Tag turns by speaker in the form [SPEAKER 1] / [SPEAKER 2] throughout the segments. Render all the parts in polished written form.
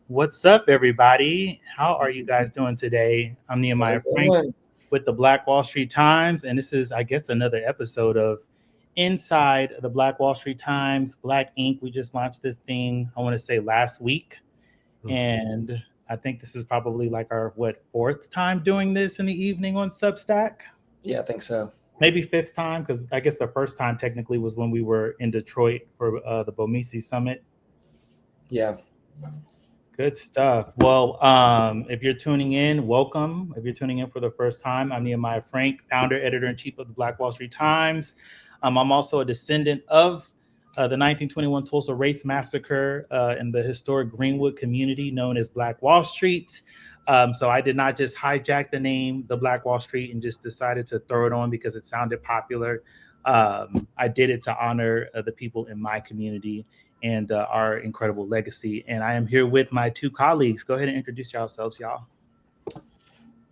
[SPEAKER 1] What's up, everybody? How are you guys doing today? I'm
[SPEAKER 2] How's
[SPEAKER 1] Nehemiah
[SPEAKER 2] it
[SPEAKER 1] Frank
[SPEAKER 2] going?
[SPEAKER 1] with the Black Wall Street Times, and this is, I guess, another episode of Inside the Black Wall Street Times, Black Ink. We just launched this thing, I want to say last week, and I think this is probably like our, fourth time doing this in the evening on Substack?
[SPEAKER 2] Yeah, I think so.
[SPEAKER 1] Maybe fifth time, because I guess the first time technically was when we were in Detroit for the Bomisi Summit.
[SPEAKER 2] Yeah.
[SPEAKER 1] Good stuff. Well, if you're tuning in, welcome. If you're tuning in for the first time, I'm Nehemiah Frank, founder, editor in chief of the Black Wall Street Times. I'm also a descendant of the 1921 Tulsa Race Massacre in the historic Greenwood community known as Black Wall Street. So I did not just hijack the name, the Black Wall Street, and just decided to throw it on because it sounded popular. I did it to honor the people in my community and our incredible legacy. And I am here with my two colleagues. Go ahead and introduce yourselves, y'all.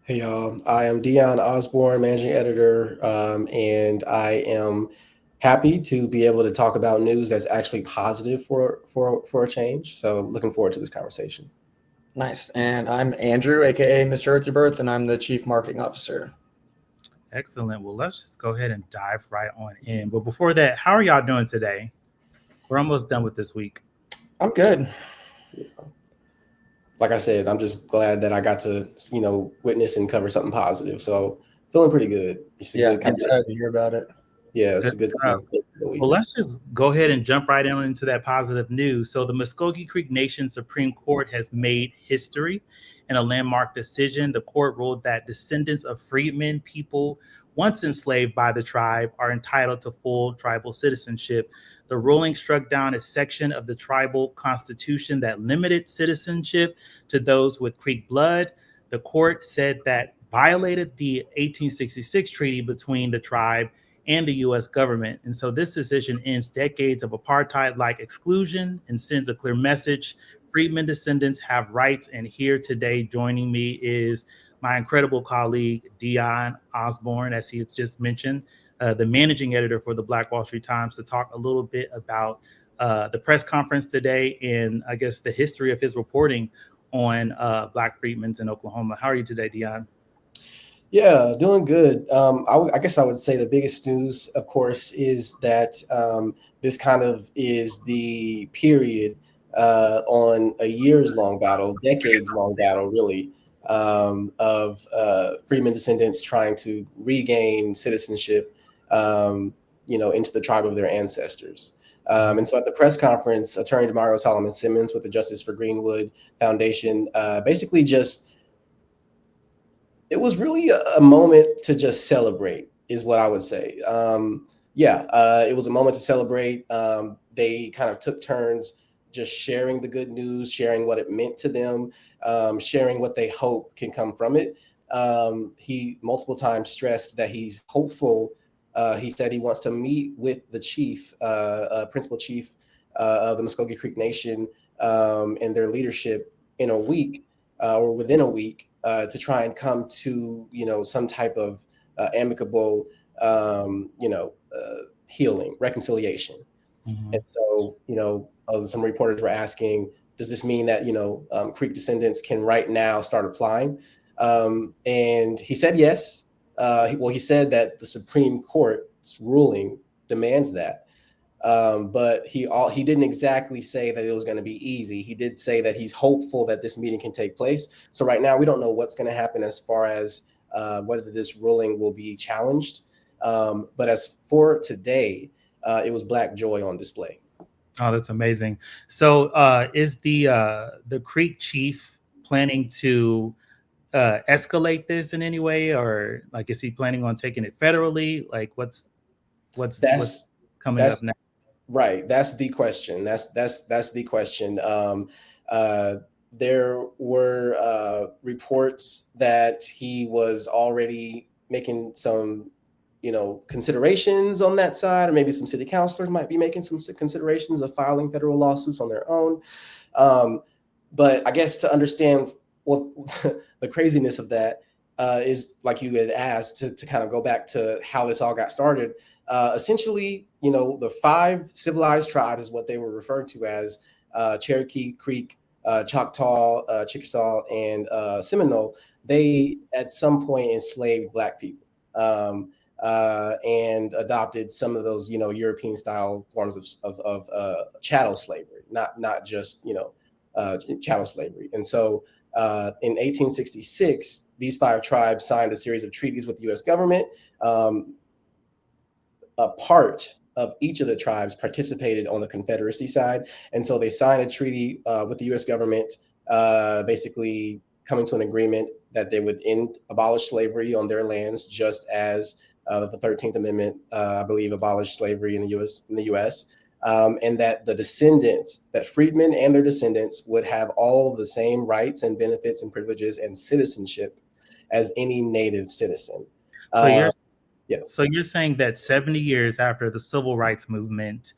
[SPEAKER 2] Hey, y'all. I am Dion Osborne, managing editor, and I am happy to be able to talk about news that's actually positive for a change. So, looking forward to this conversation.
[SPEAKER 3] Nice. And I'm Andrew, aka Mr. Earth Your Birth, and I'm the Chief Marketing Officer.
[SPEAKER 1] Excellent. Well, let's just go ahead and dive right on in. But before that, how are y'all doing today? We're almost done with this week.
[SPEAKER 3] I'm good.
[SPEAKER 2] Like I said, I'm just glad that I got to, witness and cover something positive. So, feeling pretty good.
[SPEAKER 3] Yeah, I'm excited to hear about it.
[SPEAKER 2] Yeah, it's
[SPEAKER 1] Good
[SPEAKER 2] a
[SPEAKER 1] stuff.
[SPEAKER 2] good
[SPEAKER 1] Well, let's just go ahead and jump right into that positive news. So, the Muskogee Creek Nation Supreme Court has made history in a landmark decision. The court ruled that descendants of freedmen, people once enslaved by the tribe, are entitled to full tribal citizenship. The ruling struck down a section of the tribal constitution that limited citizenship to those with Creek blood. The court said that violated the 1866 treaty between the tribe and the U.S. government. And so this decision ends decades of apartheid-like exclusion and sends a clear message. Freedmen descendants have rights. And here today joining me is my incredible colleague, Dion Osborne, as he has just mentioned, the managing editor for the Black Wall Street Times, to talk a little bit about the press conference today and I guess the history of his reporting on Black freedmen in Oklahoma. How are you today, Dion?
[SPEAKER 2] Yeah, doing good. I guess I would say the biggest news, of course, is that this kind of is the period on a years-long battle, decades-long battle, really, of freedmen descendants trying to regain citizenship, into the tribe of their ancestors. And so at the press conference, Attorney Demario Solomon Simmons with the Justice for Greenwood Foundation basically just it was really a moment to just celebrate, is what I would say. It was a moment to celebrate. They kind of took turns just sharing the good news, sharing what it meant to them, sharing what they hope can come from it. He multiple times stressed that he's hopeful. He said he wants to meet with the chief, principal chief of the Muskogee Creek Nation and their leadership in a week or within a week to try and come to, some type of amicable, healing, reconciliation.
[SPEAKER 1] Mm-hmm.
[SPEAKER 2] And so, some reporters were asking, does this mean that, Creek descendants can right now start applying? And he said yes. He said that the Supreme Court's ruling demands that. But he didn't exactly say that it was going to be easy. He did say that he's hopeful that this meeting can take place. So right now we don't know what's going to happen as far as whether this ruling will be challenged. But as for today, it was Black joy on display.
[SPEAKER 1] Oh, that's amazing. So, is the Creek chief planning to escalate this in any way, or like is he planning on taking it federally? Like, what's coming up
[SPEAKER 2] That's
[SPEAKER 1] next?
[SPEAKER 2] right. That's the question. That's the question. There were reports that he was already making some considerations on that side, or maybe some city councilors might be making some considerations of filing federal lawsuits on their own. But I guess to understand what the craziness of that is, like you had asked, to kind of go back to how this all got started. Essentially, the 5 civilized tribes is what they were referred to as Cherokee, Creek, Choctaw, Chickasaw, and Seminole, they at some point enslaved Black people. And adopted some of those, European style forms of chattel slavery, not just, chattel slavery. And so in 1866, these 5 tribes signed a series of treaties with the U.S. government. A part of each of the tribes participated on the Confederacy side. And so they signed a treaty with the U.S. government, basically coming to an agreement that they would abolish slavery on their lands, just as the 13th Amendment, I believe, abolished slavery in the U.S., and that the descendants, that freedmen and their descendants, would have all of the same rights and benefits and privileges and citizenship as any native citizen.
[SPEAKER 1] So you're saying that 70 years after the civil rights movement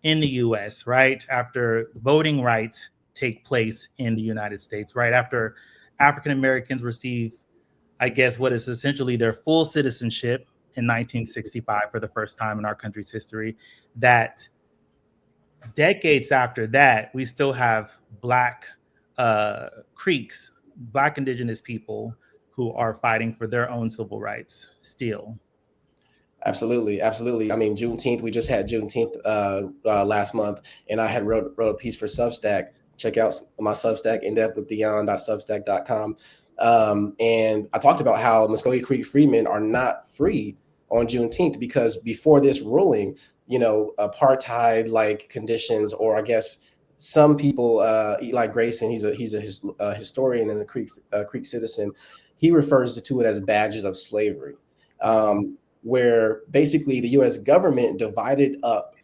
[SPEAKER 1] in the U.S., right, after voting rights take place in the United States, right, after African Americans receive, I guess, what is essentially their full citizenship in 1965 for the first time in our country's history, that decades after that, we still have Black Creeks, Black indigenous people who are fighting for their own civil rights still.
[SPEAKER 2] Absolutely. I mean, Juneteenth, we just had Juneteenth last month, and I had wrote a piece for Substack. Check out my Substack, indepthwithdion.substack.com. And I talked about how Muskogee Creek freedmen are not free on Juneteenth because before this ruling, apartheid-like conditions, or I guess some people, Eli Grayson, he's a historian and a Creek citizen, he refers to it as badges of slavery. Where basically the U.S. government divided up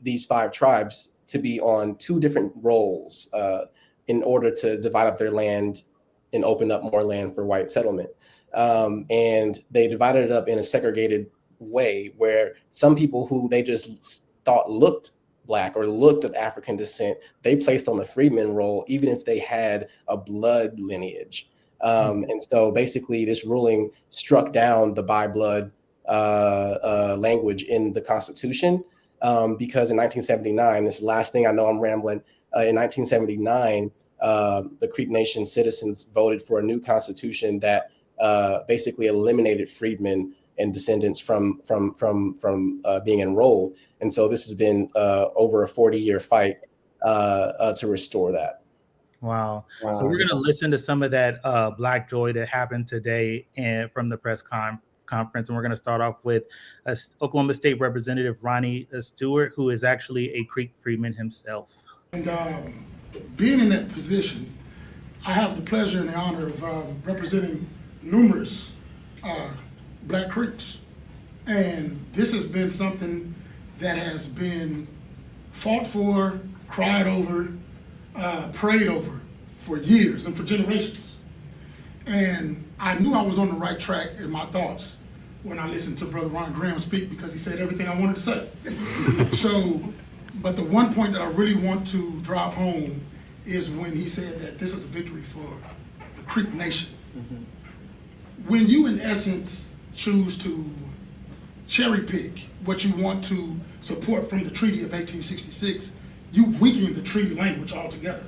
[SPEAKER 2] these 5 tribes to be on 2 different roles in order to divide up their land and open up more land for white settlement. And they divided it up in a segregated way where some people who they just thought looked Black or looked of African descent, they placed on the freedman role, even if they had a blood lineage. And so basically this ruling struck down the by blood language in the Constitution because in 1979, this last thing, I know I'm rambling, in 1979, the Creek Nation citizens voted for a new constitution that basically eliminated freedmen and descendants from being enrolled. And so this has been over a 40-year fight to restore that.
[SPEAKER 1] Wow. So we're going to listen to some of that Black joy that happened today and from the press conference. And we're going to start off with Oklahoma State Representative Ronnie Stewart, who is actually a Creek freedman himself.
[SPEAKER 4] And being in that position, I have the pleasure and the honor of representing numerous Black Creeks. And this has been something that has been fought for, cried over, prayed over for years and for generations. And I knew I was on the right track in my thoughts when I listened to Brother Ron Graham speak, because he said everything I wanted to say. But the one point that I really want to drive home is when he said that this is a victory for the Creek Nation. Mm-hmm. When you, in essence, choose to cherry pick what you want to support from the Treaty of 1866, you weaken the treaty language altogether.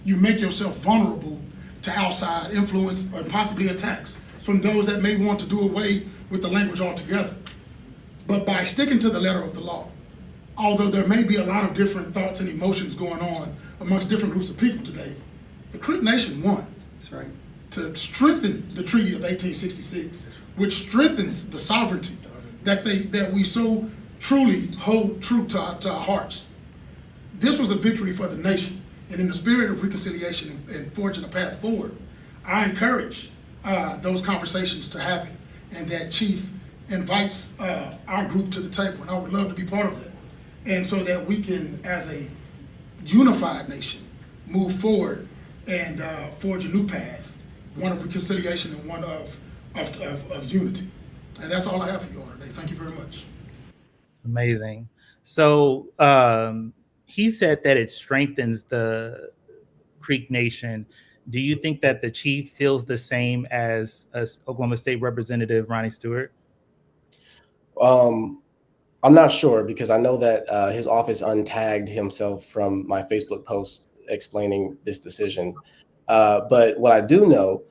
[SPEAKER 4] You make yourself vulnerable to outside influence and possibly attacks from those that may want to do away with the language altogether. But by sticking to the letter of the law, although there may be a lot of different thoughts and emotions going on amongst different groups of people today, the Creek Nation won. That's right. To strengthen the Treaty of 1866, which strengthens the sovereignty that we so truly hold true to our hearts. This was a victory for the nation, and in the spirit of reconciliation and forging a path forward, I encourage those conversations to happen, and that Chief invites our group to the table, and I would love to be part of that. And so that we can, as a unified nation, move forward and forge a new path, one of reconciliation and one of unity. And that's all I have for you all today. Thank you very much.
[SPEAKER 1] It's amazing. So he said that it strengthens the Creek Nation. Do you think that the chief feels the same as Oklahoma State Representative Ronnie Stewart?
[SPEAKER 2] I'm not sure, because I know that his office untagged himself from my Facebook post explaining this decision. But what I do know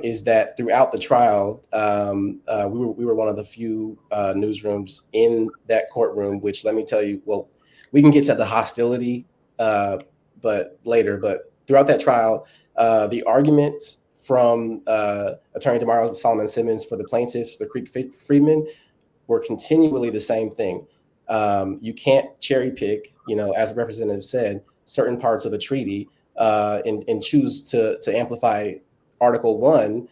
[SPEAKER 2] is that throughout the trial, we were one of the few newsrooms in that courtroom. Which, let me tell you, well, we can get to the hostility, but later. But throughout that trial, the arguments from Attorney Damario Solomon Simmons for the plaintiffs, the Creek Freedmen, were continually the same thing. You can't cherry pick, as a representative said, certain parts of the treaty and choose to amplify Article 1,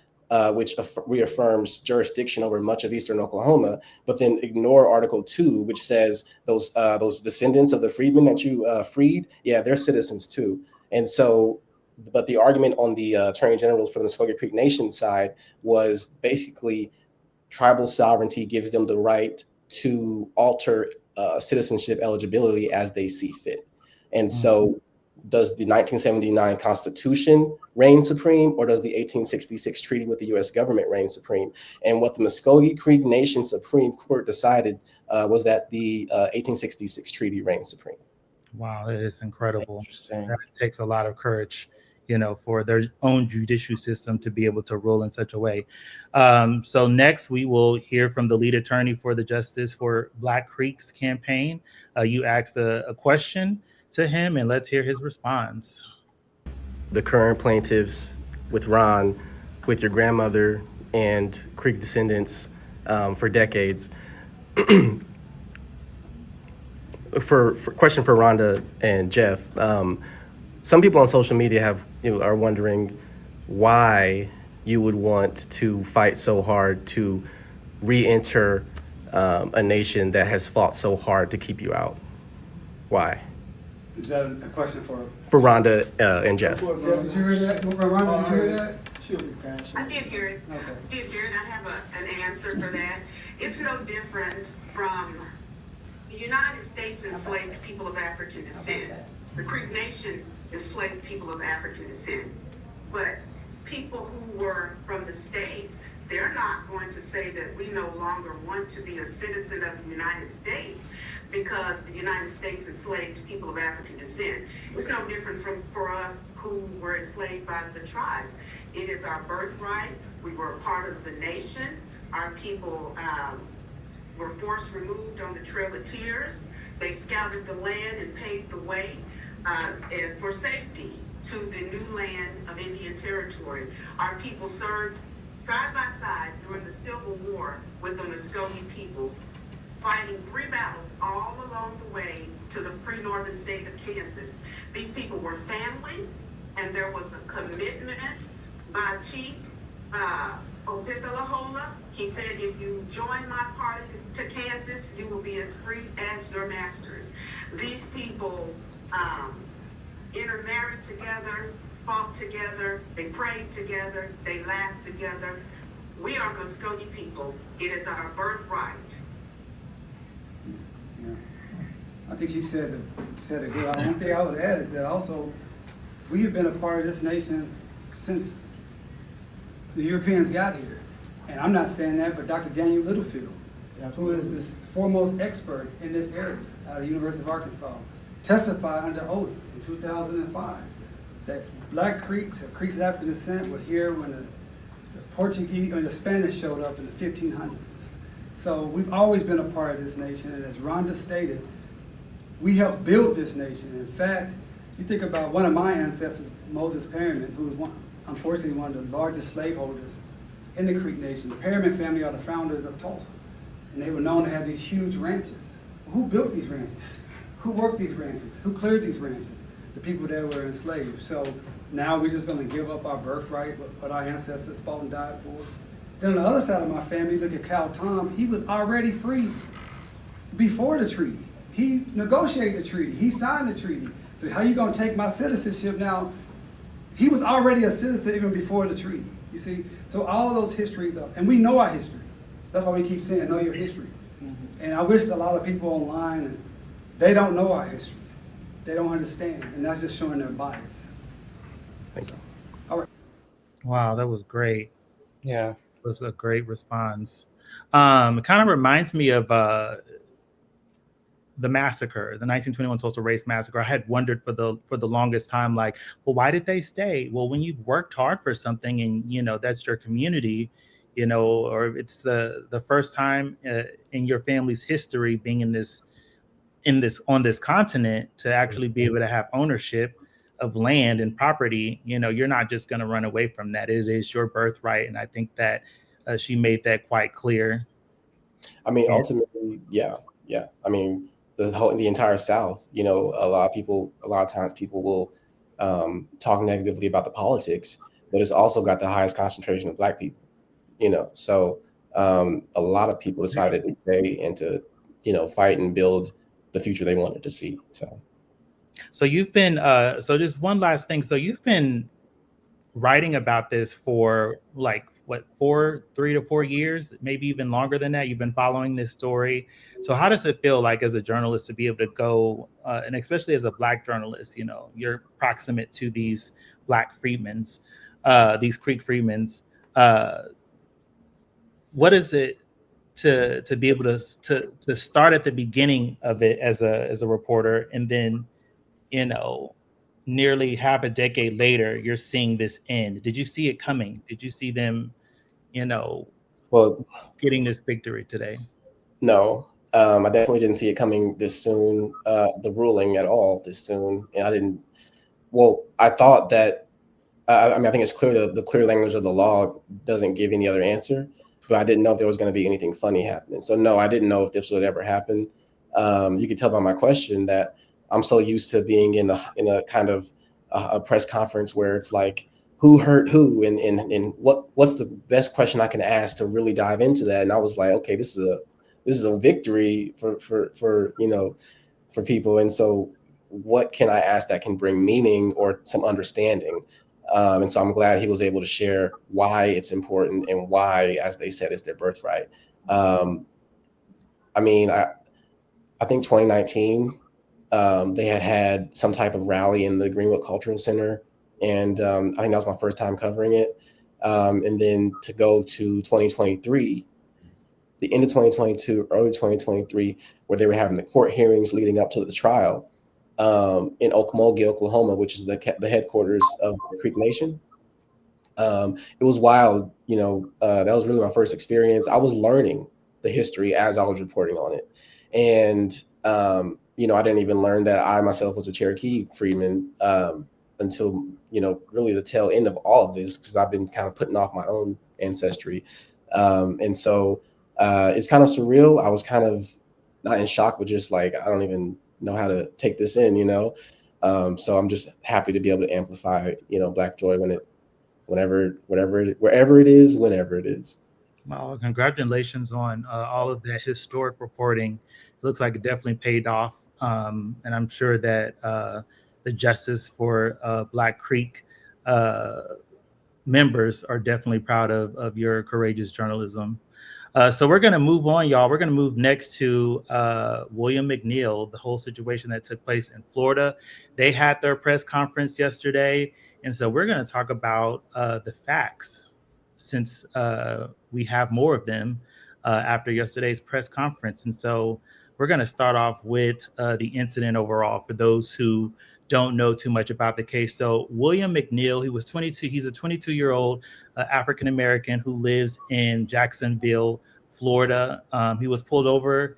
[SPEAKER 2] which reaffirms jurisdiction over much of eastern Oklahoma, but then ignore Article 2, which says those descendants of the freedmen that you freed, yeah, they're citizens too. And so, but the argument on the Attorney General for the Muskogee Creek Nation side was basically tribal sovereignty gives them the right to alter citizenship eligibility as they see fit. And so does the 1979 Constitution reign supreme, or does the 1866 treaty with the U.S. government reign supreme? And what the Muskogee Creek Nation Supreme Court decided was that the 1866 treaty reigns supreme.
[SPEAKER 1] Wow, that is incredible.
[SPEAKER 3] Interesting.
[SPEAKER 1] That takes a lot of courage, for their own judicial system to be able to rule in such a way. So next, we will hear from the lead attorney for the Justice for Black Creeks campaign. You asked a question to him, and let's hear his response.
[SPEAKER 2] The current plaintiffs with Ron, with your grandmother and Creek descendants for decades. For question for Rhonda and Jeff. Some people on social media are wondering why you would want to fight so hard to re-enter a nation that has fought so hard to keep you out. Why?
[SPEAKER 5] Is that a question for
[SPEAKER 2] Rhonda and Jeff?
[SPEAKER 5] Jeff? Did you hear that? Rhonda, did you hear that?
[SPEAKER 6] I did hear it.
[SPEAKER 5] Okay.
[SPEAKER 6] I have an answer for that. It's no different from the United States enslaved people of African descent. The Creek Nation enslaved people of African descent. But people who were from the States, they're not going to say that we no longer want to be a citizen of the United States because the United States enslaved people of African descent. It's no different for us who were enslaved by the tribes. It is our birthright. We were a part of the nation. Our people were forced removed on the Trail of Tears. They scouted the land and paved the way for safety to the new land of Indian Territory. Our people served side by side during the Civil War with the Muskogee people, fighting 3 battles all along the way to the free northern state of Kansas. These people were family, and there was a commitment by Chief Opithalahola. He said, if you join my party to Kansas, you will be as free as your masters. These people intermarried together, fought together, they prayed together, they laughed together. We are Muskogee people. It is our birthright.
[SPEAKER 5] Yeah. I think she said it good. One thing I would add is that also we have been a part of this nation since the Europeans got here. And I'm not saying that, but Dr. Daniel Littlefield, who is the foremost expert in this area out of the University of Arkansas, testified under oath in 2005 that Black Creeks, or Creeks of African descent, were here when the Portuguese or the Spanish showed up in the 1500s. So we've always been a part of this nation, and as Rhonda stated, we helped build this nation. In fact, you think about one of my ancestors, Moses Perryman, who was unfortunately one of the largest slaveholders in the Creek Nation. The Perryman family are the founders of Tulsa, and they were known to have these huge ranches. Who built these ranches? Who worked these ranches? Who cleared these ranches? The people that were enslaved. So now we're just going to give up our birthright, what our ancestors fought and died for. Then on the other side of my family, look at Cal Tom. He was already free before the treaty. He negotiated the treaty. He signed the treaty. So how you going to take my citizenship now? He was already a citizen even before the treaty, you see? So all those histories are, and we know our history. That's why we keep saying, know your history. And I wish a lot of people online, they don't know our history. They don't understand, and that's just showing their bias.
[SPEAKER 2] Thank you.
[SPEAKER 5] All right.
[SPEAKER 1] Wow, that was great.
[SPEAKER 3] Yeah.
[SPEAKER 1] It was a great response. It kind of reminds me of the massacre, the 1921 Tulsa Race Massacre, I had wondered for the longest time, like, well, why did they stay? Well, when you've worked hard for something and that's your community, or it's the first time in your family's history being in this on this continent to actually be able to have ownership of land and property, you're not just going to run away from that. It is your birthright, and I think that she made that quite clear.
[SPEAKER 2] I mean, ultimately, yeah. I mean, the entire South, a lot of times people will talk negatively about the politics, but it's also got the highest concentration of Black people, So a lot of people decided to stay and to, fight and build the future they wanted to see.
[SPEAKER 1] So you've been so just one last thing. So you've been writing about this for like what, 3 to 4 years, maybe even longer than that. You've been following this story. So how does it feel like as a journalist to be able to go and especially as a Black journalist, you're proximate to these Black freedmen's, these Creek freedmen's. What is it to be able to start at the beginning of it as a reporter, and then nearly half a decade later, you're seeing this end? Did you see it coming? Did you see them,
[SPEAKER 2] Well,
[SPEAKER 1] getting this victory today?
[SPEAKER 2] no, I definitely didn't see it coming this soon, the ruling at all this soon. And I thought that, I mean, I think it's clear that the clear language of the law doesn't give any other answer, but I didn't know if there was going to be anything funny happening. So no, I didn't know if this would ever happen. You could tell by my question that I'm so used to being in a kind of a press conference where it's like, who hurt who, and what's the best question I can ask to really dive into that. And I was like, okay, this is a victory for people. And so what can I ask that can bring meaning or some understanding? And so I'm glad he was able to share why it's important and why, as they said, it's their birthright. I mean, I think 2019, they had some type of rally in the Greenwood Cultural Center. And I think that was my first time covering it. And then to go to 2023, the end of 2022, early 2023, where they were having the court hearings leading up to the trial in Okmulgee, Oklahoma, which is the headquarters of the Creek Nation. It was wild. That was really my first experience. I was learning the history as I was reporting on it. And, I didn't even learn that I myself was a Cherokee freedman until, really the tail end of all of this, because I've been kind of putting off my own ancestry. And so it's kind of surreal. I was kind of not in shock, but just like, I don't even know how to take this in, So I'm just happy to be able to amplify, Black joy wherever it is.
[SPEAKER 1] Well, congratulations on all of that historic reporting. It looks like it definitely paid off. And I'm sure that the Justice for Black Creek members are definitely proud of your courageous journalism. So we're going to move on, y'all. We're going to move next to William McNeil, the whole situation that took place in Florida. They had their press conference yesterday. And so we're going to talk about the facts, since we have more of them after yesterday's press conference. And so we're going to start off with the incident overall for those who don't know too much about the case. So William McNeil, he was 22. He's a 22-year-old African-American who lives in Jacksonville, Florida. He was pulled over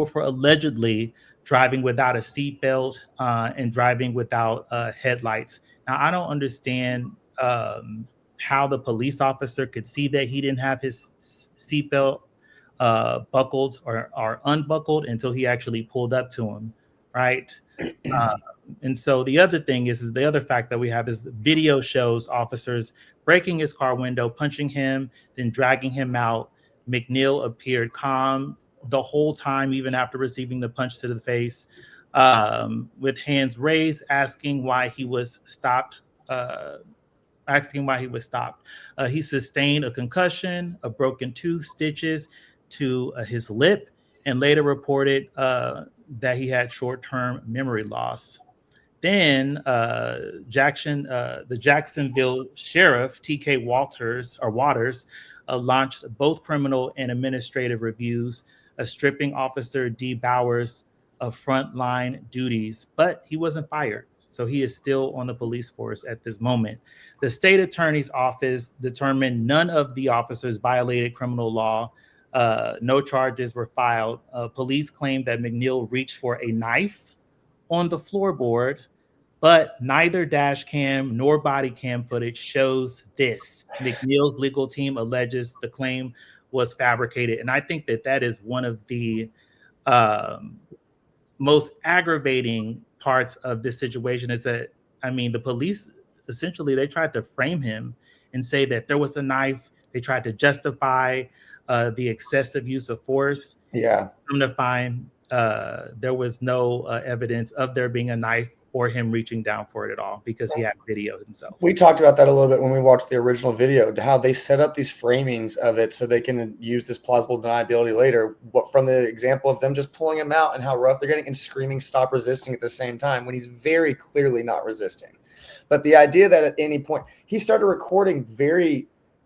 [SPEAKER 1] for allegedly driving without a seatbelt and driving without headlights. Now, I don't understand how the police officer could see that he didn't have his seatbelt buckled or unbuckled until he actually pulled up to him, right? And so the other thing is the other fact that we have is the video shows officers breaking his car window, punching him, then dragging him out. McNeil appeared calm the whole time, even after receiving the punch to the face, with hands raised, asking why he was stopped. He sustained a concussion, a broken tooth, stitches to his lip, and later reported that he had short-term memory loss. Then the Jacksonville sheriff, T.K. Waters, launched both criminal and administrative reviews stripping Officer D. Bowers of frontline duties, but he wasn't fired. So he is still on the police force at this moment. The state attorney's office determined none of the officers violated criminal law. No charges were filed. Police claimed that McNeil reached for a knife on the floorboard, but neither dash cam nor body cam footage shows this. McNeil's legal team alleges the claim was fabricated. And I think that that is one of the um, most aggravating parts of this situation is that, I mean, the police essentially they tried to frame him and say that there was a knife. They tried to justify the excessive use of force.
[SPEAKER 3] Yeah.
[SPEAKER 1] Come to find there was no evidence of there being a knife or him reaching down for it at all because he had video himself.
[SPEAKER 3] We talked about that a little bit when we watched the original video, how they set up these framings of it so they can use this plausible deniability later. But from the example of them just pulling him out and how rough they're getting and screaming, "Stop resisting" at the same time when he's very clearly not resisting. But the idea that at any point he started recording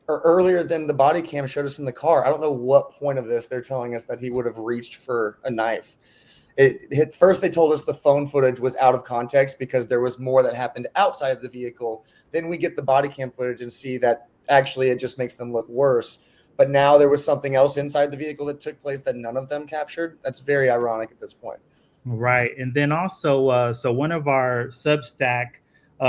[SPEAKER 3] earlier than the body cam showed us in the car. I don't know what point of this they're telling us that he would have reached for a knife. First, they told us the phone footage was out of context because there was more that happened outside of the vehicle. Then we get the body cam footage and see that actually it just makes them look worse. But now there was something else inside the vehicle that took place that none of them captured. That's very ironic at this point.
[SPEAKER 1] Right. And then also, so one of our Substack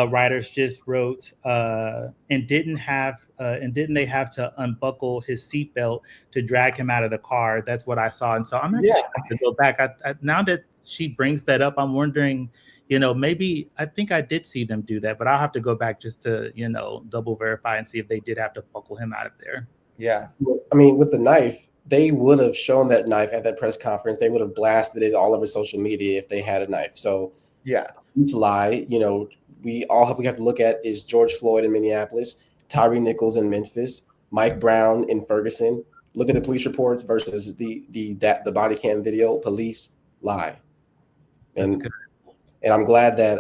[SPEAKER 1] writers just wrote, and didn't they have to unbuckle his seatbelt to drag him out of the car? That's what I saw. And so I'm actually going to go back. Now that she brings that up, I'm wondering, maybe I think I did see them do that, but I'll have to go back just to, double verify and see if they did have to buckle him out of there.
[SPEAKER 3] Yeah.
[SPEAKER 2] I mean, with the knife, they would have shown that knife at that press conference. They would have blasted it all over social media if they had a knife. So
[SPEAKER 3] yeah,
[SPEAKER 2] it's a lie. We have to look at is George Floyd in Minneapolis, Tyree Nichols in Memphis, Mike Brown in Ferguson. Look at the police reports versus the body cam video. Police lie.
[SPEAKER 1] That's
[SPEAKER 2] And
[SPEAKER 1] good.
[SPEAKER 2] And I'm glad that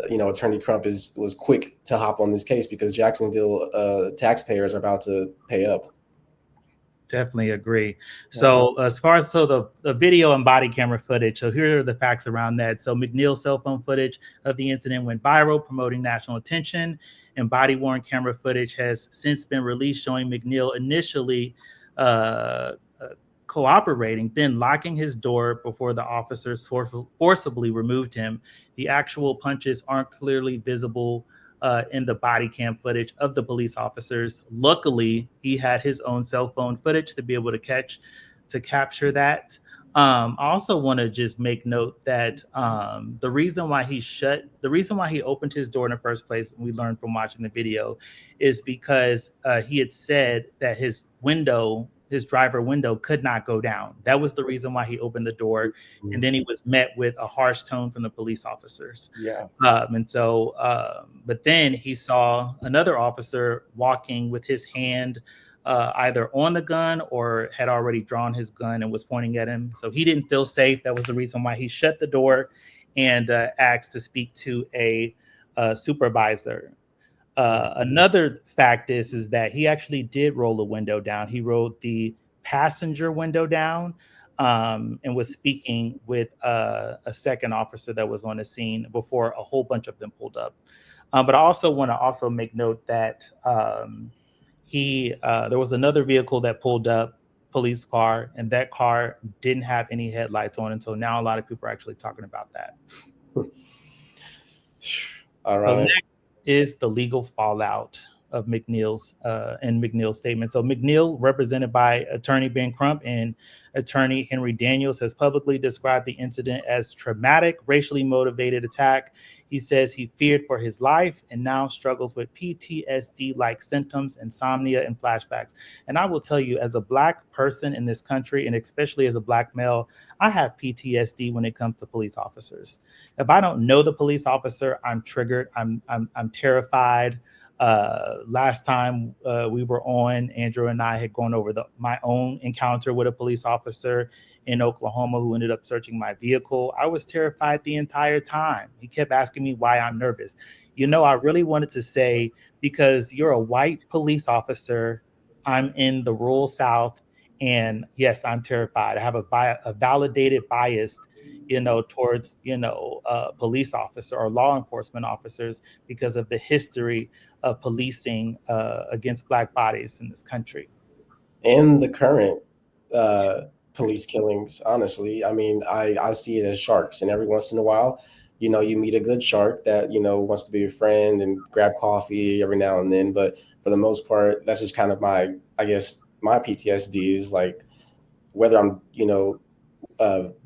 [SPEAKER 2] Attorney Crump was quick to hop on this case because Jacksonville taxpayers are about to pay up.
[SPEAKER 1] Definitely agree. So as far as the video and body camera footage, so here are the facts around that. So McNeil's cell phone footage of the incident went viral, promoting national attention, and body-worn camera footage has since been released showing McNeil initially cooperating, then locking his door before the officers forcibly removed him. The actual punches aren't clearly visible in the body cam footage of the police officers. Luckily, he had his own cell phone footage to be able to capture that. I also want to just make note that the reason why he opened his door in the first place, we learned from watching the video, is because he had said that his driver window could not go down. That was the reason why he opened the door. And then he was met with a harsh tone from the police officers.
[SPEAKER 3] Yeah.
[SPEAKER 1] But then he saw another officer walking with his hand either on the gun or had already drawn his gun and was pointing at him. So he didn't feel safe. That was the reason why he shut the door and asked to speak to a supervisor. Another fact is that he actually did roll the window down. He rolled the passenger window down and was speaking with a second officer that was on the scene before a whole bunch of them pulled up. But I also want to make note that there was another vehicle that pulled up, police car, and that car didn't have any headlights on. And so now a lot of people are actually talking about that.
[SPEAKER 2] All right.
[SPEAKER 1] So next is the legal fallout of McNeil's statement. So McNeil, represented by attorney Ben Crump and attorney Henry Daniels, has publicly described the incident as traumatic, racially motivated attack. He says he feared for his life and now struggles with PTSD-like symptoms, insomnia, and flashbacks. And I will tell you, as a Black person in this country, and especially as a Black male, I have PTSD when it comes to police officers. If I don't know the police officer, I'm triggered. I'm terrified. Last time we were on, Andrew and I had gone over my own encounter with a police officer in Oklahoma who ended up searching my vehicle. I was terrified the entire time. He kept asking me why I'm nervous. I really wanted to say, because you're a white police officer, I'm in the rural South, And yes, I'm terrified. I have a validated bias, towards, police officer or law enforcement officers because of the history of policing against Black bodies in this country.
[SPEAKER 2] And the current uh, police killings, honestly, I mean, I see it as sharks. And every once in a while, you meet a good shark that, wants to be your friend and grab coffee every now and then. But for the most part, that's just kind of I guess my PTSD is like whether I'm,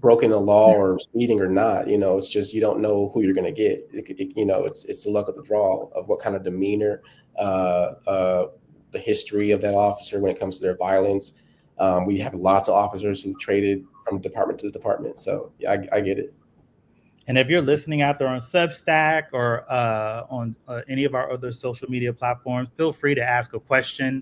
[SPEAKER 2] broken the law or speeding or not, it's just you don't know who you're going to get. It's the luck of the draw of what kind of demeanor, the history of that officer when it comes to their violence. We have lots of officers who've traded from department to department. So yeah, I get it.
[SPEAKER 1] And if you're listening out there on Substack or on any of our other social media platforms, feel free to ask a question.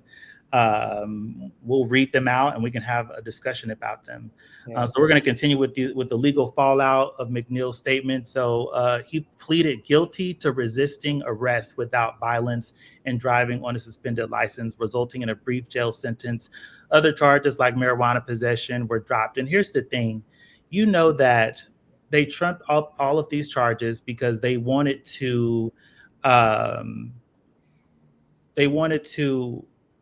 [SPEAKER 1] We'll read them out and we can have a discussion about them.
[SPEAKER 3] Yeah.
[SPEAKER 1] So we're going to continue with the legal fallout of McNeil's statement. So he pleaded guilty to resisting arrest without violence and driving on a suspended license, resulting in a brief jail sentence. Other charges like marijuana possession were dropped. And here's the thing, that they trumped up all of these charges because they wanted to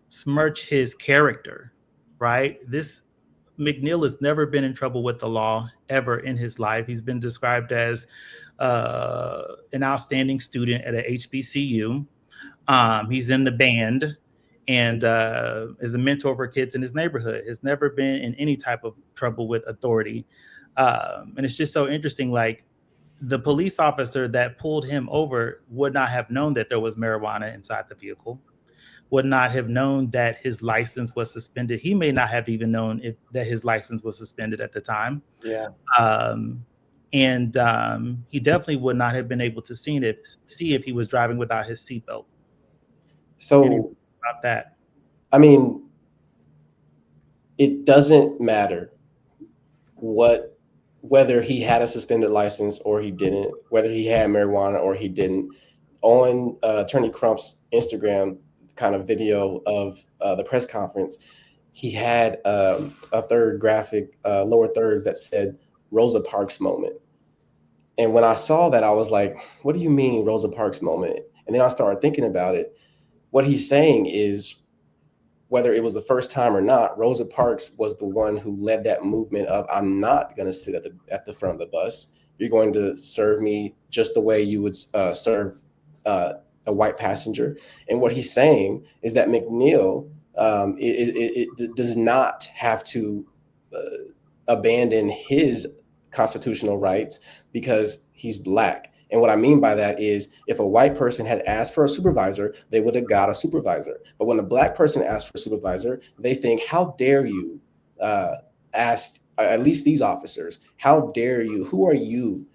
[SPEAKER 1] smirch his character, right? This McNeil has never been in trouble with the law ever in his life. He's been described as an outstanding student at a HBCU. He's in the band and is a mentor for kids in his neighborhood. Has never been in any type of trouble with authority. And it's just so interesting, like the police officer that pulled him over would not have known that there was marijuana inside the vehicle, would not have known that his license was suspended. He may not have even known that his license was suspended at the time.
[SPEAKER 3] Yeah.
[SPEAKER 1] And he definitely would not have been able to see if he was driving without his seatbelt.
[SPEAKER 2] So
[SPEAKER 1] About that.
[SPEAKER 2] I mean, it doesn't matter whether he had a suspended license or he didn't, whether he had marijuana or he didn't. On Attorney Crump's Instagram kind of video of the press conference, he had a third graphic, lower thirds that said Rosa Parks moment. And when I saw that, I was like, what do you mean Rosa Parks moment? And then I started thinking about it. What he's saying is, whether it was the first time or not, Rosa Parks was the one who led that movement of, I'm not going to sit at the front of the bus. You're going to serve me just the way you would serve a white passenger. And what he's saying is that McNeil it does not have to abandon his constitutional rights because he's Black. And what I mean by that is, if a white person had asked for a supervisor, they would have got a supervisor. But when a Black person asks for a supervisor, they think, how dare you ask, at least these officers, how dare you? Who are you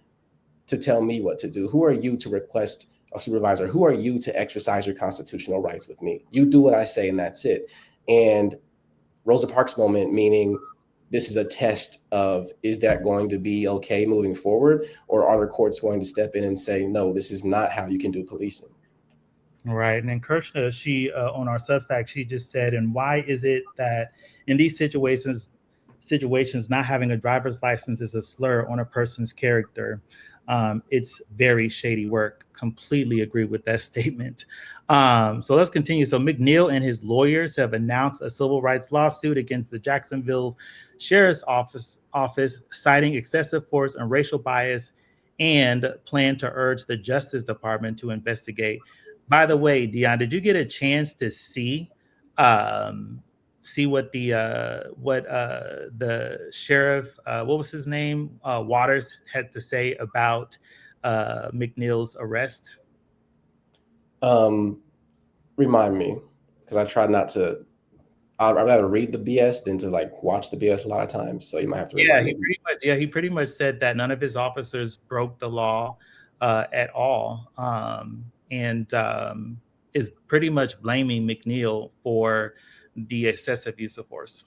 [SPEAKER 2] to tell me what to do? Who are you to request a supervisor? Who are you to exercise your constitutional rights with me? You do what I say and that's it. And Rosa Parks moment, meaning this is a test of, is that going to be okay moving forward? Or are the courts going to step in and say, no, this is not how you can do policing?
[SPEAKER 1] Right. And then Kirshna, she on our Substack, she just said, and why is it that in these situations, not having a driver's license is a slur on a person's character? It's very shady work. Completely agree with that statement. So let's continue. So McNeil and his lawyers have announced a civil rights lawsuit against the Jacksonville Sheriff's Office, citing excessive force and racial bias, and plan to urge the Justice Department to investigate. By the way, Dion, did you get a chance to see what the sheriff, what was his name, Waters, had to say about McNeil's arrest?
[SPEAKER 2] Remind me, because I try not to. I'd rather read the BS than to watch the BS a lot of times. So you might have to.
[SPEAKER 1] He pretty much said that none of his officers broke the law at all, and is pretty much blaming McNeil for the excessive use of force.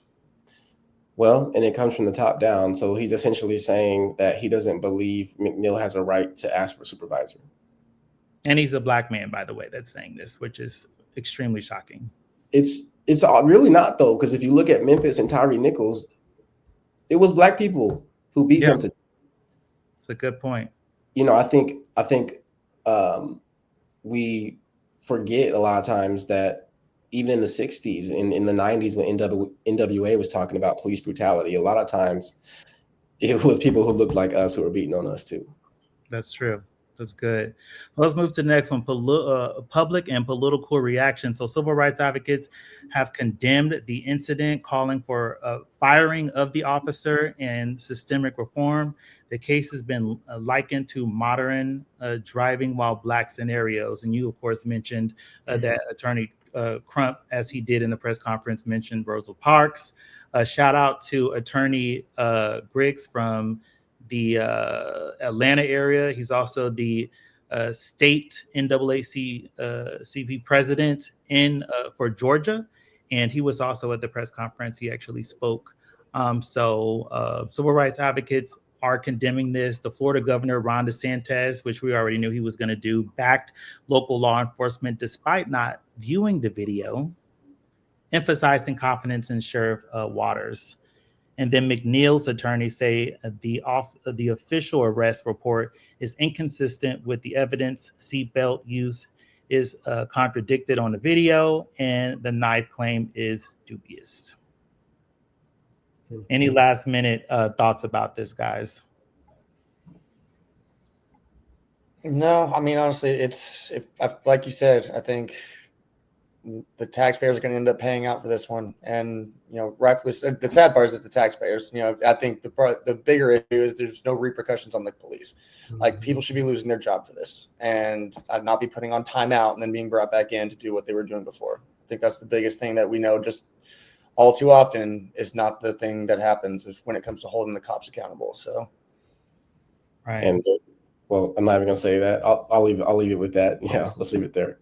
[SPEAKER 2] Well, and it comes from the top down. So he's essentially saying that he doesn't believe McNeil has a right to ask for a supervisor.
[SPEAKER 1] And he's a Black man, by the way, that's saying this, which is extremely shocking.
[SPEAKER 2] It's really not though, because if you look at Memphis and Tyree Nichols, it was black people who beat him to.
[SPEAKER 1] It's a good point.
[SPEAKER 2] You know, I think we forget a lot of times that even in the 60s and in the 90s when NWA was talking about police brutality, a lot of times it was people who looked like us who were beating on us too.
[SPEAKER 1] That's true. That's good. Let's move to the next one, public and political reaction. So civil rights advocates have condemned the incident, calling for firing of the officer and systemic reform. The case has been likened to modern driving while black scenarios. And you, of course, mentioned that Attorney Crump, as he did in the press conference, mentioned Rosa Parks. Shout out to Attorney Griggs from the Atlanta area. He's also the state NAACP president for Georgia, and he was also at the press conference. He actually spoke. So civil rights advocates are condemning this. The Florida governor, Ron DeSantis, which we already knew he was going to do, backed local law enforcement despite not viewing the video, emphasizing confidence in Sheriff Waters. And then McNeil's attorneys say the official arrest report is inconsistent with the evidence. Seatbelt use is contradicted on the video, and the knife claim is dubious. Any last minute thoughts about this, guys?
[SPEAKER 3] No, I mean, honestly, like you said, I think the taxpayers are going to end up paying out for this one. And, rightfully, the sad part is it's the taxpayers. I think the bigger issue is there's no repercussions on the police. Like, people should be losing their job for this and not be putting on timeout and then being brought back in to do what they were doing before. I think that's the biggest thing that we know just all too often is not the thing that happens when it comes to holding the cops accountable. So,
[SPEAKER 1] right.
[SPEAKER 2] And well, I'm not even gonna say that. I'll leave it with that. Yeah, let's leave it there.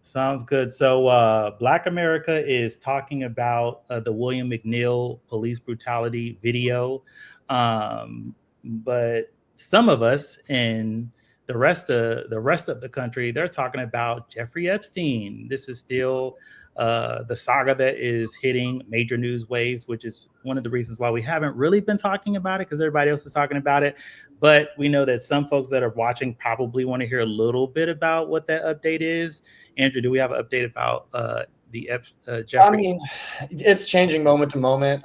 [SPEAKER 1] Sounds good. So Black America is talking about the William McNeil police brutality video. But some of us in the rest of the country, they're talking about Jeffrey Epstein. This is still the saga that is hitting major news waves, which is one of the reasons why we haven't really been talking about it, because everybody else is talking about it. But we know that some folks that are watching probably want to hear a little bit about what that update is. Andrew, do we have an update about Jeffrey?
[SPEAKER 3] I mean, it's changing moment to moment.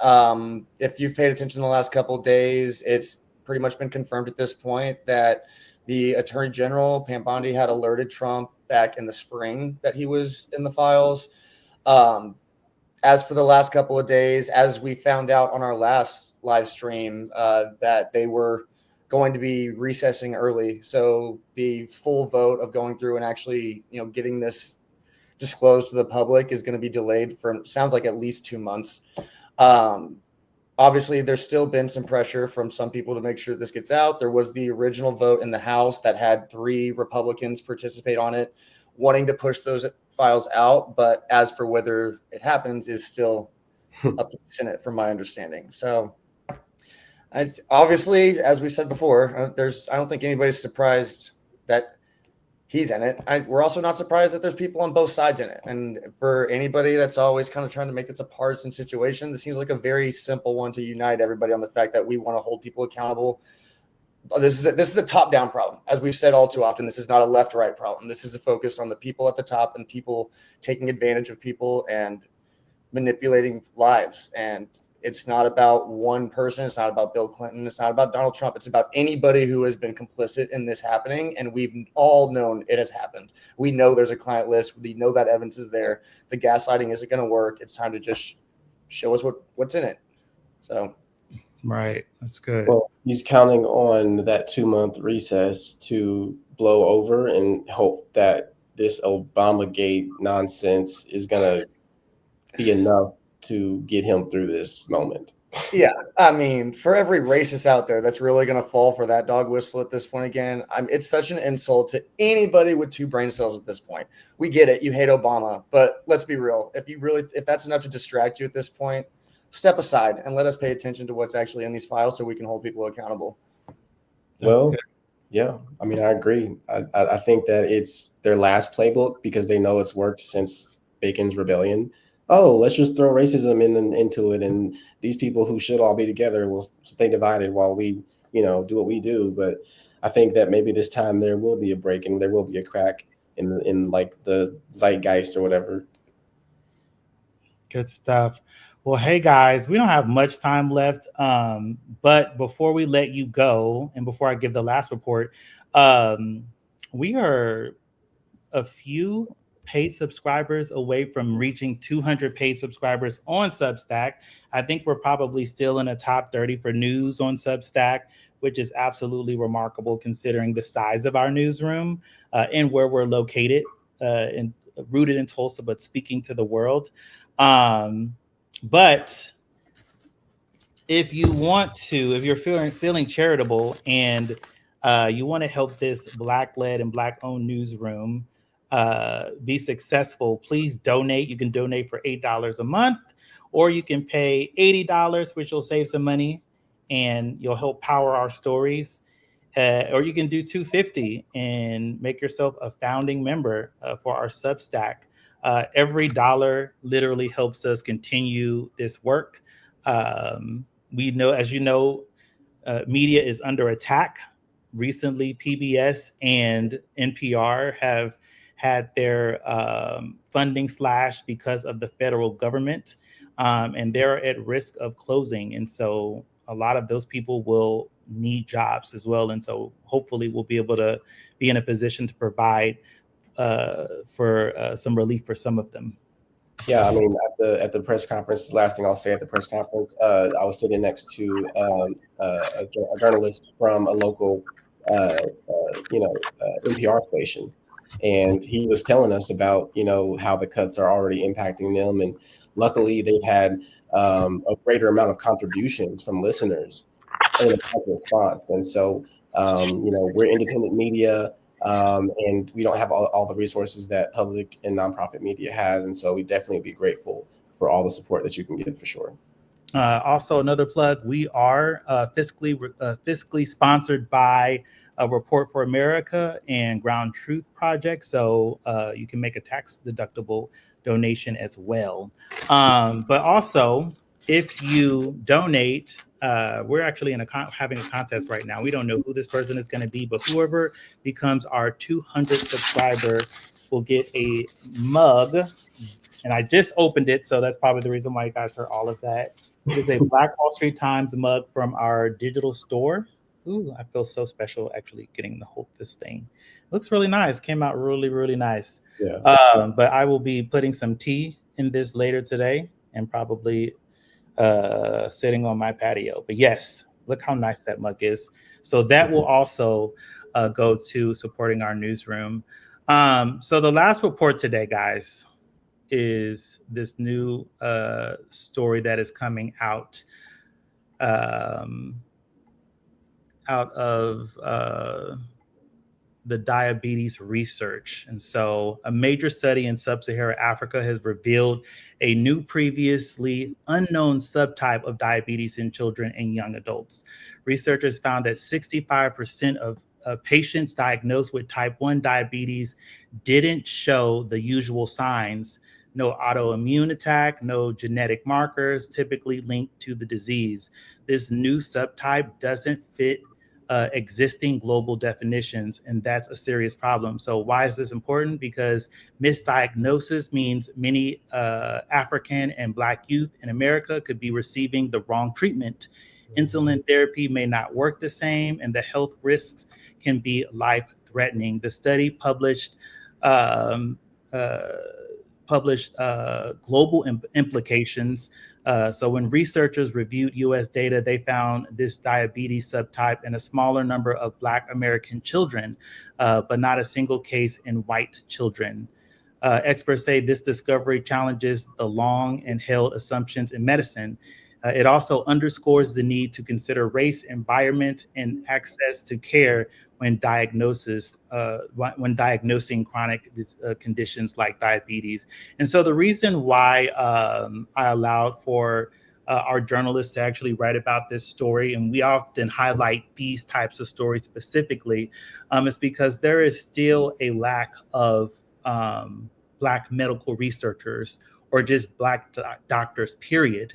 [SPEAKER 3] If you've paid attention the last couple of days, it's pretty much been confirmed at this point that the Attorney General, Pam Bondi, had alerted Trump back in the spring that he was in the files. As for the last couple of days, as we found out on our last live stream, that they were going to be recessing early. So the full vote of going through and actually, getting this disclosed to the public is going to be delayed for, sounds like, at least 2 months. Obviously, there's still been some pressure from some people to make sure this gets out. There was the original vote in the House that had 3 Republicans participate on it, wanting to push those files out. But as for whether it happens is still up to the Senate, from my understanding. So obviously, as we said before, I don't think anybody's surprised that he's in it. We're also not surprised that there's people on both sides in it. And for anybody that's always kind of trying to make this a partisan situation, this seems like a very simple one to unite everybody on the fact that we want to hold people accountable. This is a top-down problem. As we've said all too often, this is not a left-right problem. This is a focus on the people at the top and people taking advantage of people and manipulating lives. And it's not about one person. It's not about Bill Clinton. It's not about Donald Trump. It's about anybody who has been complicit in this happening. And we've all known it has happened. We know there's a client list. We know that evidence is there. The gaslighting isn't going to work. It's time to just show us what's in it. So,
[SPEAKER 1] right. That's good.
[SPEAKER 2] Well, he's counting on that 2-month recess to blow over and hope that this Obamagate nonsense is going to be enough to get him through this moment.
[SPEAKER 3] Yeah, I mean, for every racist out there that's really going to fall for that dog whistle at this point again, it's such an insult to anybody with 2 brain cells at this point. We get it. You hate Obama, but let's be real. If that's enough to distract you at this point, step aside and let us pay attention to what's actually in these files so we can hold people accountable.
[SPEAKER 2] Well, yeah, I mean, I agree. I think that it's their last playbook because they know it's worked since Bacon's Rebellion. oh, let's just throw racism into it, and these people who should all be together will stay divided while we, do what we do. But I think that maybe this time there will be a break and there will be a crack in like the zeitgeist or whatever.
[SPEAKER 1] Good stuff. Well, hey guys, we don't have much time left. But before we let you go, and before I give the last report, we are a few paid subscribers away from reaching 200 paid subscribers on Substack. I think we're probably still in the top 30 for news on Substack, which is absolutely remarkable considering the size of our newsroom and where we're located, and rooted in Tulsa, but speaking to the world. But if you want to, if you're feeling charitable and you want to help this Black-led and Black-owned newsroom be successful, please donate. You can donate for $8 a month, or you can pay $80, which will save some money and you'll help power our stories. Or you can do $250 and make yourself a founding member for our Substack. Every dollar literally helps us continue this work. We know, as you know, media is under attack. Recently, PBS and NPR have had their funding slashed because of the federal government, and they're at risk of closing. And so a lot of those people will need jobs as well. And so hopefully we'll be able to be in a position to provide for some relief for some of them.
[SPEAKER 2] Yeah, I mean, at the press conference, the last thing I'll say at the press conference, I was sitting next to a journalist from a local, NPR station, and he was telling us about how the cuts are already impacting them, and luckily they've had a greater amount of contributions from listeners in a response, and so we're independent media. And we don't have all the resources that public and nonprofit media has. And so we definitely be grateful for all the support that you can give for sure.
[SPEAKER 1] Also, another plug, we are fiscally sponsored by Report for America and Ground Truth Project. So you can make a tax deductible donation as well. But also, if you donate, we're actually having a contest right now. We don't know who this person is going to be, but whoever becomes our 200 subscriber will get a mug. And I just opened it, so that's probably the reason why you guys heard all of that. It is a Black Wall Street Times mug from our digital store. Ooh, I feel so special actually getting this thing. It looks really nice. Came out really, really nice.
[SPEAKER 2] Yeah.
[SPEAKER 1] But I will be putting some tea in this later today and probably sitting on my patio. But yes, look how nice that mug is. So that will also go to supporting our newsroom. So the last report today, guys, is this new story that is coming out of the diabetes research. And so a major study in sub-Saharan Africa has revealed a new previously unknown subtype of diabetes in children and young adults. Researchers found that 65% of patients diagnosed with type 1 diabetes didn't show the usual signs: no autoimmune attack, no genetic markers typically linked to the disease. This new subtype doesn't fit existing global definitions, and that's a serious problem. So why is this important? Because misdiagnosis means many African and Black youth in America could be receiving the wrong treatment. Insulin therapy may not work the same, and the health risks can be life-threatening. The study published global implications. So when researchers reviewed US data, they found this diabetes subtype in a smaller number of Black American children, but not a single case in white children. Experts say this discovery challenges the long and held assumptions in medicine. It also underscores the need to consider race, environment, and access to care when diagnosing chronic conditions like diabetes. And so the reason why I allowed for our journalists to actually write about this story, and we often highlight these types of stories specifically, is because there is still a lack of Black medical researchers or just Black doctors, period,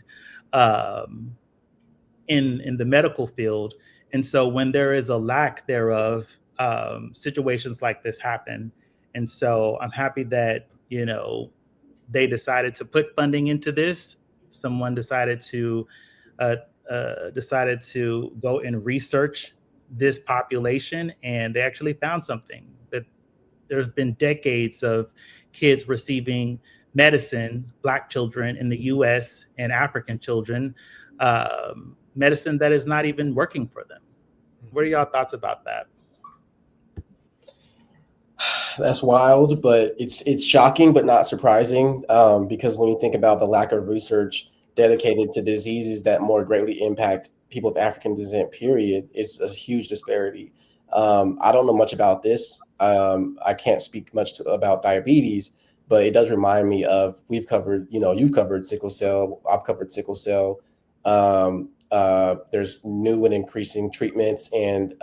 [SPEAKER 1] in the medical field. And so when there is a lack thereof, situations like this happen. And so I'm happy that, they decided to put funding into this. Someone decided to go and research this population, and they actually found something. That there's been decades of kids receiving medicine, Black children in the U.S. and African children, medicine that is not even working for them. What are y'all thoughts about that?
[SPEAKER 2] That's wild, but it's shocking, but not surprising, because when you think about the lack of research dedicated to diseases that more greatly impact people of African descent, period, it's a huge disparity. I don't know much about this. I can't speak much about diabetes, but it does remind me of, you've covered sickle cell. I've covered sickle cell. There's new and increasing treatments and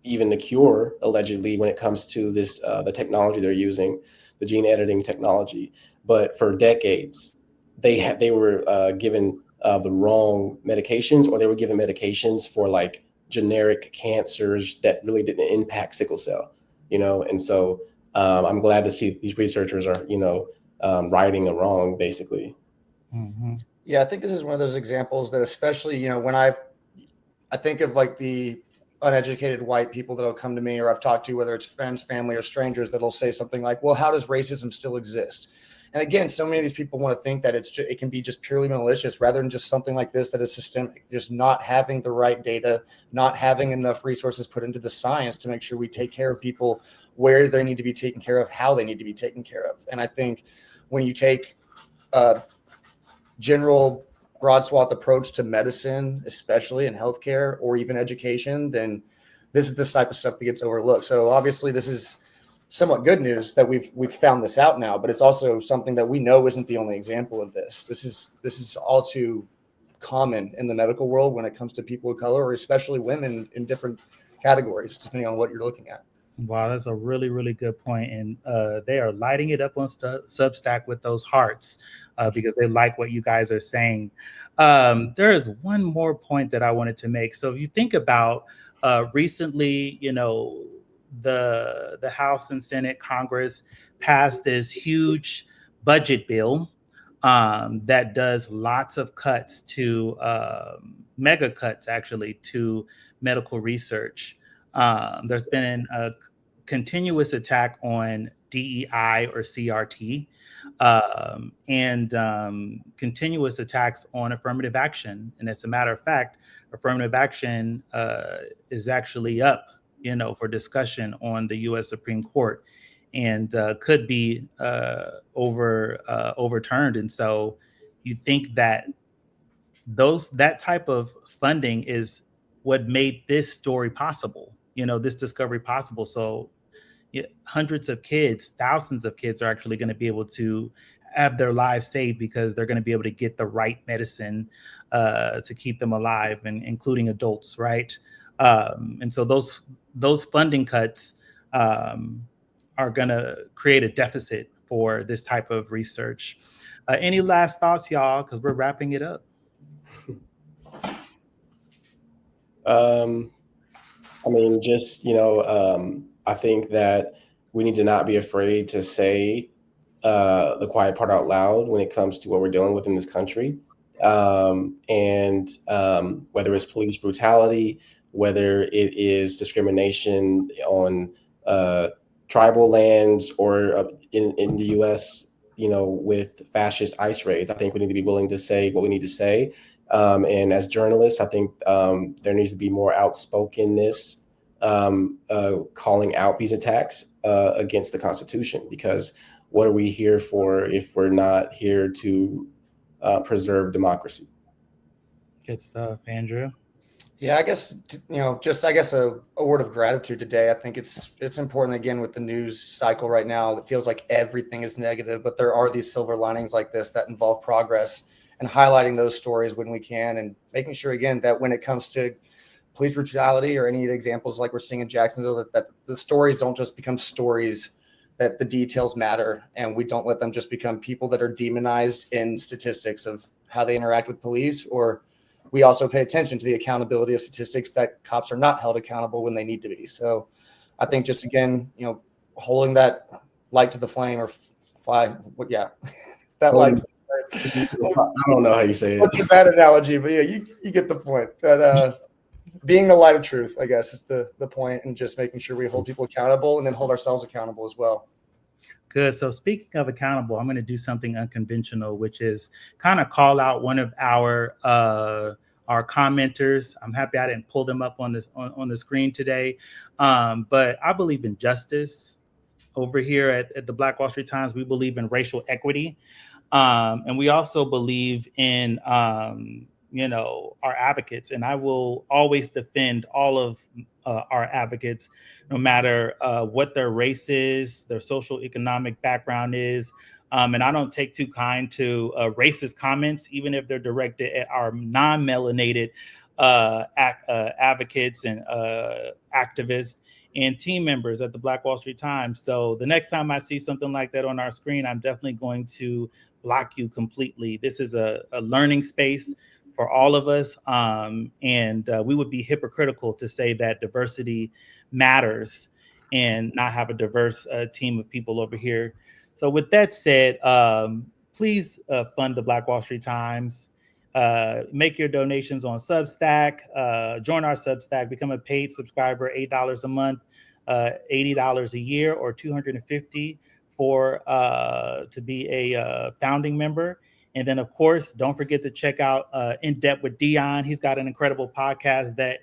[SPEAKER 2] even the cure, allegedly, when it comes to this, the technology they're using, the gene editing technology. But for decades, they were given the wrong medications, or they were given medications for like generic cancers that really didn't impact sickle cell, And so I'm glad to see these researchers are, righting a wrong, basically.
[SPEAKER 1] Mm-hmm.
[SPEAKER 3] Yeah, I think this is one of those examples that, especially, when I think of like the uneducated white people that'll come to me, or I've talked to, whether it's friends, family, or strangers, that'll say something like, well, how does racism still exist? And again, so many of these people want to think that it can be just purely malicious, rather than just something like this that is systemic, just not having the right data, not having enough resources put into the science to make sure we take care of people where they need to be taken care of, how they need to be taken care of. And I think when you take a general broad swath approach to medicine, especially in healthcare or even education, then this is the type of stuff that gets overlooked. So obviously this is somewhat good news that we've found this out now, but it's also something that we know isn't the only example of this. This is all too common in the medical world when it comes to people of color, or especially women in different categories, depending on what you're looking at.
[SPEAKER 1] Wow, that's a really, really good point. And they are lighting it up on Substack with those hearts because they like what you guys are saying. There is one more point that I wanted to make. So if you think about recently, the House and Senate, Congress passed this huge budget bill that does lots of cuts to mega cuts, actually, to medical research. There's been a continuous attack on DEI or CRT, and continuous attacks on affirmative action. And as a matter of fact, affirmative action is actually up, for discussion on the U.S. Supreme Court, and could be overturned. And so you think that that type of funding is what made this story possible, this discovery possible. So hundreds of kids, thousands of kids are actually going to be able to have their lives saved because they're going to be able to get the right medicine to keep them alive, and including adults, right? And so those funding cuts are going to create a deficit for this type of research. Any last thoughts, y'all? Because we're wrapping it up.
[SPEAKER 2] I think that we need to not be afraid to say the quiet part out loud when it comes to what we're dealing with in this country. And whether it's police brutality, whether it is discrimination on tribal lands, or in the U.S., with fascist ICE raids, I think we need to be willing to say what we need to say. And as journalists, I think there needs to be more outspokenness calling out these attacks against the Constitution, because what are we here for if we're not here to preserve democracy?
[SPEAKER 1] Good stuff, Andrew.
[SPEAKER 3] Yeah, I guess, a word of gratitude today. I think it's important, again, with the news cycle right now, it feels like everything is negative, but there are these silver linings like this that involve progress, and highlighting those stories when we can, and making sure, again, that when it comes to police brutality or any of the examples like we're seeing in Jacksonville, that the stories don't just become stories that the details matter, and we don't let them just become people that are demonized in statistics of how they interact with police, or we also pay attention to the accountability of statistics that cops are not held accountable when they need to be. So I think just, again, holding that light to the flame, or that light.
[SPEAKER 2] I don't know how you say it.
[SPEAKER 3] It's a bad analogy, but yeah, you get the point. But being the light of truth, I guess, is the point, and just making sure we hold people accountable and then hold ourselves accountable as well.
[SPEAKER 1] Good. So speaking of accountable, I'm going to do something unconventional, which is kind of call out one of our commenters. I'm happy I didn't pull them up on the screen today, but I believe in justice. Over here at the Black Wall Street Times, we believe in racial equity, and we also believe in our advocates. And I will always defend all of our advocates, no matter what their race is, their social economic background is. And I don't take too kind to racist comments, even if they're directed at our non-melanated advocates and activists and team members at the Black Wall Street Times. So the next time I see something like that on our screen, I'm definitely going to block you completely. This is a learning space for all of us. And we would be hypocritical to say that diversity matters and not have a diverse team of people over here. So with that said, please fund the Black Wall Street Times. Make your donations on Substack. Join our Substack. Become a paid subscriber, $8 a month, $80 a year, or $250 to be a founding member. And then, of course, don't forget to check out In Depth with Dion. He's got an incredible podcast that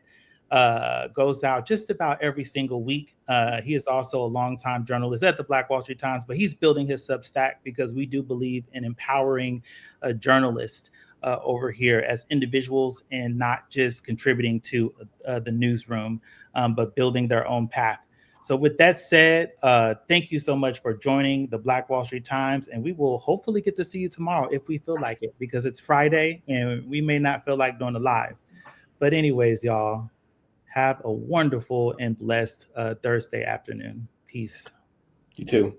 [SPEAKER 1] goes out just about every single week. He is also a longtime journalist at the Black Wall Street Times, but he's building his Substack because we do believe in empowering journalists over here as individuals, and not just contributing to the newsroom, but building their own path. So with that said, thank you so much for joining the Black Wall Street Times, and we will hopefully get to see you tomorrow if we feel like it, because it's Friday and we may not feel like doing a live. But anyways, y'all, have a wonderful and blessed Thursday afternoon. Peace.
[SPEAKER 2] You too.